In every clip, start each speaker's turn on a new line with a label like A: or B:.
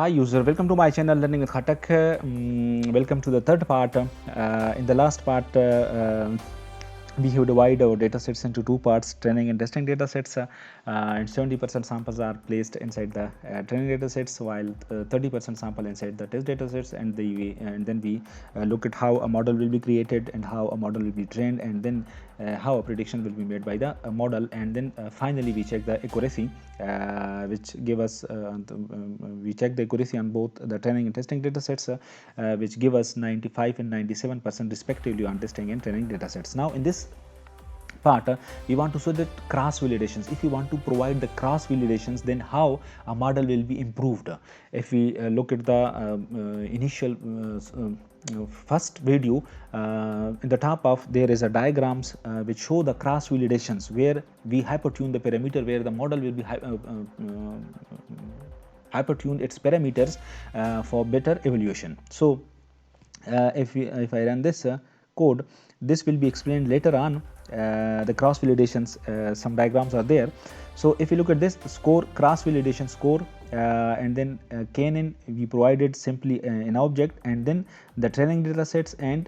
A: user, welcome to my channel Learning with Khatak. Welcome to the third part. In the last part, we have divided our data sets into two parts, training and testing data sets, and 70% samples are placed inside the training data sets, while 30% sample inside the test data sets, and then we look at how a model will be created and how a model will be trained, and then how a prediction will be made by the model, and then finally we check the accuracy, which give us we check the accuracy on both the training and testing data sets, which give us 95 and 97% respectively on testing and training data sets. Now in this part, we want to show that cross validations. If you want to provide the cross validations, then how a model will be improved. If we look at the initial first video, in the top of there is a diagrams which show the cross validations, where we hypertune the parameter, where the model will be hypertune its parameters for better evaluation. So if I run this code, this will be explained later on. The cross validations, some diagrams are there. So if you look at this score, cross validation score, and then KNN we provided simply an object, and then the training data sets and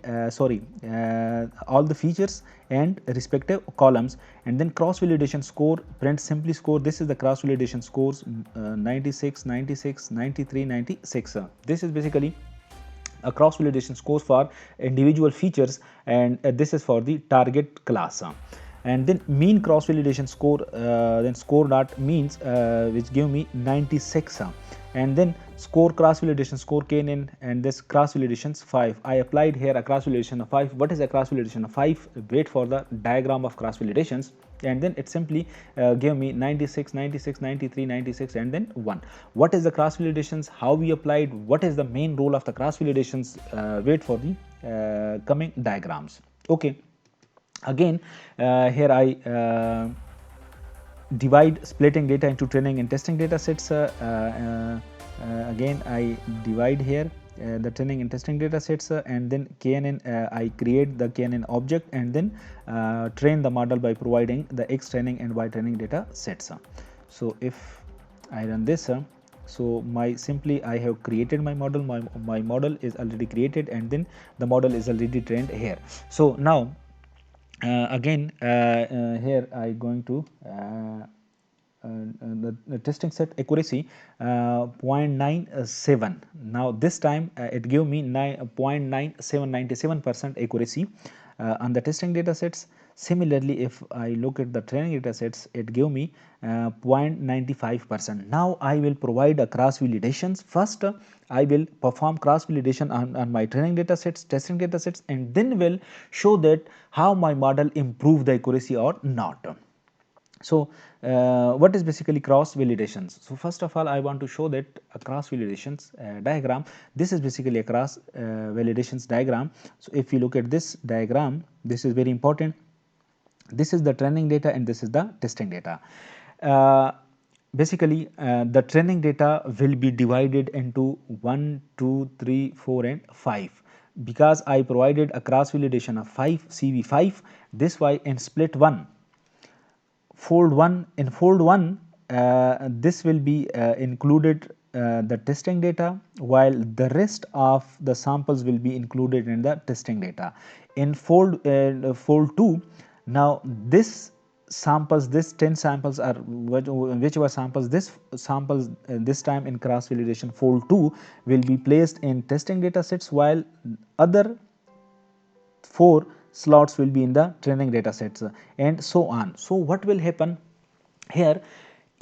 A: all the features and respective columns, and then cross validation score print simply score. This is the cross validation scores, 96, 96, 93, 96. This is basically a cross validation scores for individual features, and this is for the target class. And then mean cross validation score, then score dot means, which give me 96, and then score cross validation score KNN, and this cross validations 5. I applied here a cross validation of 5. What is a cross validation of 5? Wait for the diagram of cross validations, and then it simply gave me 96, 96, 93, 96, and then 1. What is the cross validations, how we applied, what is the main role of the cross validations? Wait for the coming diagrams. Okay, again here I divide splitting data into training and testing data sets. Again I divide here the training and testing data sets, and then KNN, I create the KNN object, and then train the model by providing the X training and Y training data sets. So if I run this, so simply I have created my model. My model is already created, and then the model is already trained here. So now again here I going to the testing set accuracy 0.97. Now this time it gave me 0.9797% accuracy on the testing data sets. Similarly, if I look at the training data sets, it gave me 0.95%. Now I will provide a cross validations. First I will perform cross validation on my training data sets, testing data sets, and then will show that how my model improved the accuracy or not. So what is basically cross validations? So first of all, I want to show that a cross validations diagram. This is basically a cross validations diagram. So if you look at this diagram, this is very important. This is the training data and this is the testing data. Basically the training data will be divided into 1, 2, 3, 4 and 5. Because I provided a cross validation of 5 CV5, this why in split 1, fold 1, in fold 1 this will be included the testing data, while the rest of the samples will be included in the testing data. In fold 2, now this samples, this 10 samples are whichever samples, this samples this time in cross validation fold 2 will be placed in testing data sets, while other 4 slots will be in the training data sets, and so on. So what will happen here?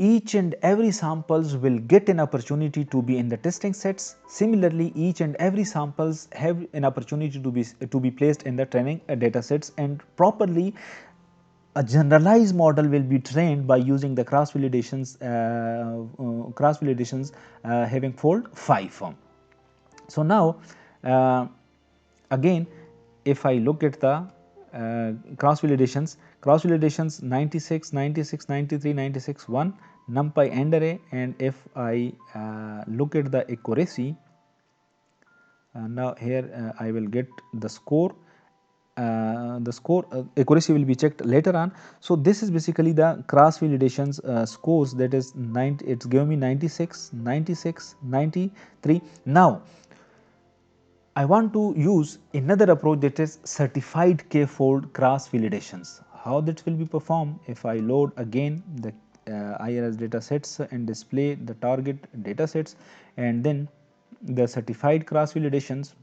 A: Each and every samples will get an opportunity to be in the testing sets. Similarly, each and every samples have an opportunity to be placed in the training data sets, and properly a generalized model will be trained by using the cross validations having fold 5. So now again if I look at the cross validations 96, 96, 93, 96, 1 numpy end array, and if I look at the accuracy, now here I will get the score. the score accuracy will be checked later on. So this is basically the cross validations scores, that is 90, it's given me 96, 96, 93. Now I want to use another approach, that is certified k-fold cross validations. How that will be performed? If I load again the IRS data sets and display the target data sets, and then the certified cross validations.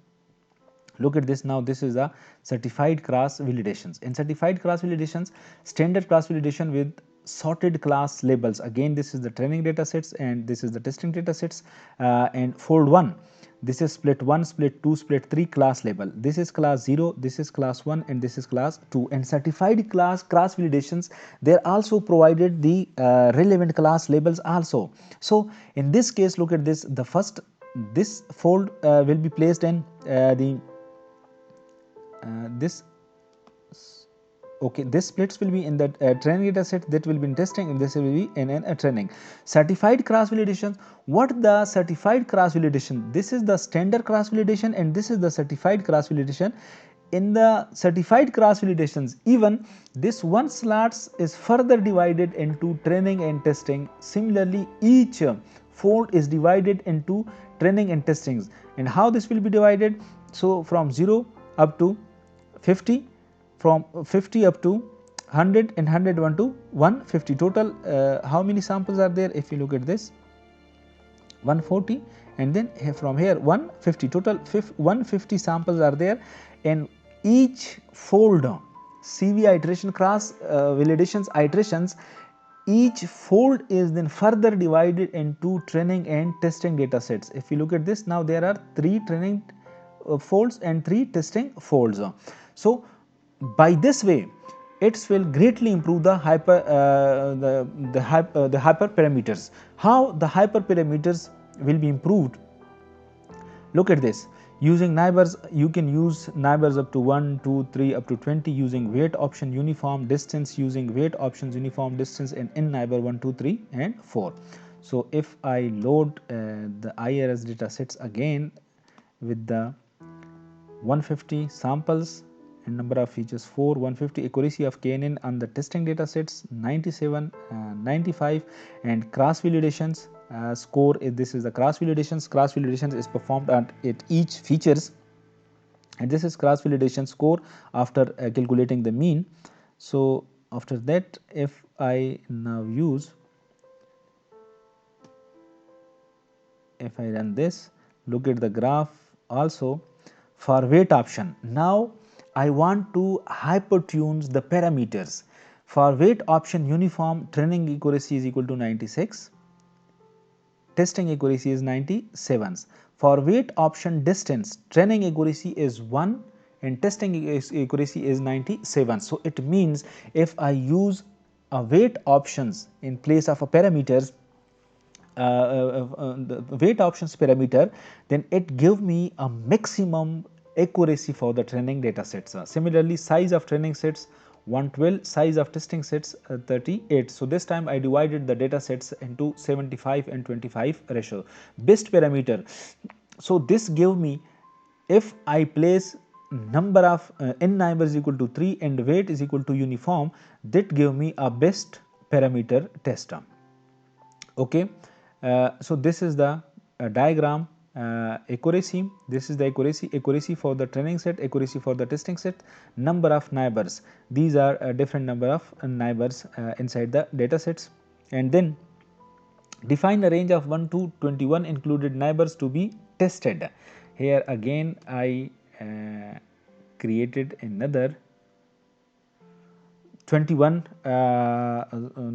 A: Look at this now, this is a certified cross validations. In certified cross validations, standard cross validation with sorted class labels. Again, this is the training data sets and this is the testing data sets, and fold 1. This is split 1, split 2, split 3 class label. This is class 0, this is class 1, and this is class 2. And certified class cross validations, they are also provided the relevant class labels also. So in this case, look at this, the first, this fold will be placed in this okay, this splits will be in the training data set, that will be in testing, and this will be in a training. Certified cross validation, what the certified cross validation, this is the standard cross validation and this is the certified cross validation. In the certified cross validations, even this one slots is further divided into training and testing. Similarly, each fold is divided into training and testings. And how this will be divided? So from 0 up to 50, from 50 up to 100, and 101 to 150. Total how many samples are there? If you look at this, 140, and then from here 150. Total 150 samples are there, and each fold CV iteration cross validations iterations, each fold is then further divided into training and testing data sets. If you look at this, now there are 3 training folds and 3 testing folds. So by this way, it will greatly improve the hyperparameters. How the hyperparameters will be improved? Look at this. Using neighbors, you can use neighbors up to 1, 2, 3, up to 20 using weight option uniform distance, using weight options uniform distance, and in neighbor 1, 2, 3, and 4. So if I load the IRS data sets again with the 150 samples and number of features 4, 150, accuracy of KNN on the testing data sets 97, 95, and cross validations score, this is the cross validations is performed at each features, and this is cross validation score after calculating the mean. So after that, if I now use, if I run this, look at the graph also for weight option. Now I want to hypertune the parameters. For weight option uniform, training accuracy is equal to 96, testing accuracy is 97. For weight option distance, training accuracy is 1 and testing accuracy is 97. So it means if I use a weight options in place of a parameters, the weight options parameter, then it give me a maximum accuracy for the training data sets. Similarly, size of training sets 112, size of testing sets 38. So this time I divided the data sets into 75 and 25 ratio. Best parameter. So this give me, if I place number of n neighbors equal to 3 and weight is equal to uniform, that give me a best parameter test. Okay. So this is the diagram. Accuracy, this is the accuracy for the training set, accuracy for the testing set, number of neighbors, these are a different number of neighbors inside the data sets, and then define a range of 1 to 21 included neighbors to be tested. Here again I created another 21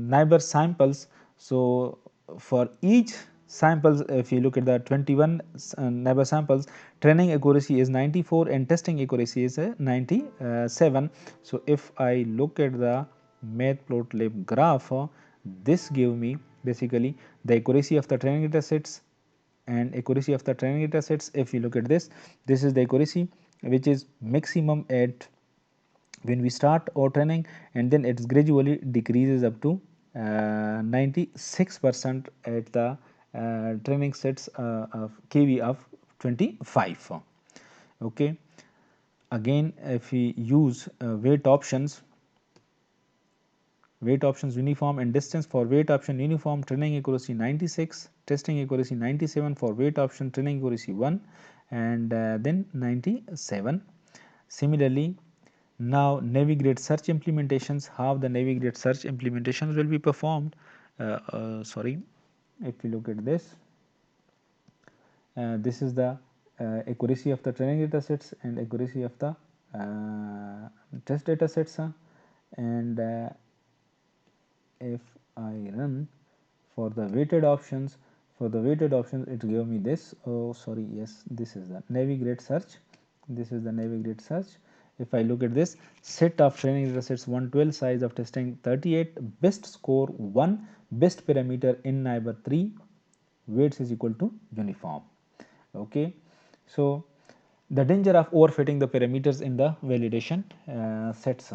A: neighbor samples. So for each samples, if you look at the 21 neighbor samples, training accuracy is 94 and testing accuracy is 97. So if I look at the matplotlib graph, this give me basically the accuracy of the training data sets and accuracy of the training data sets. If you look at this, this is the accuracy which is maximum at when we start our training, and then it gradually decreases up to 96% at the training sets of KV of 25. Okay. again if we use weight options uniform and distance. For weight option uniform, training accuracy 96, testing accuracy 97, for weight option training accuracy 1, and then 97. Similarly, now navigate search implementations, how the navigate search implementations will be performed. Sorry, if we look at this is the accuracy of the training data sets and accuracy of the test data sets, and if I run for the weighted options, it gave me this. Oh sorry, yes, this is the navigate search. This is the navigate search. If I look at this, set of training datasets 112, size of testing 38, best score 1, best parameter in neighbor 3, weights is equal to uniform. Okay, so the danger of overfitting the parameters in the validation sets.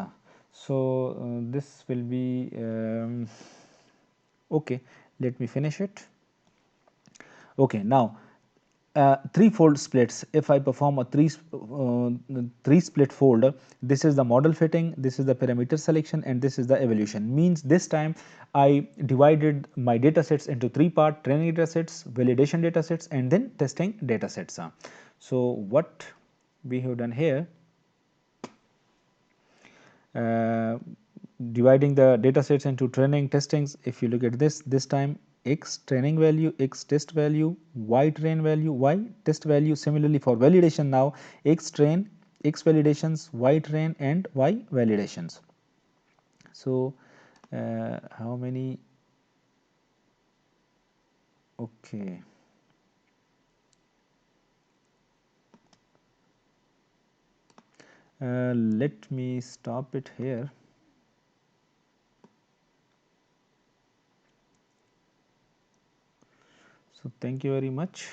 A: So this will be okay. Let me finish it. Okay, now three-fold splits. If I perform a three split fold, this is the model fitting, this is the parameter selection, and this is the evaluation. Means this time I divided my data sets into three parts: training data sets, validation data sets, and then testing data sets. So what we have done here, uh, dividing the data sets into training testings. If you look at this time x training value, x test value, y train value, y test value. Similarly for validation, now x train, x validations, y train, and y validations. So how many? Okay, let me stop it here. So thank you very much.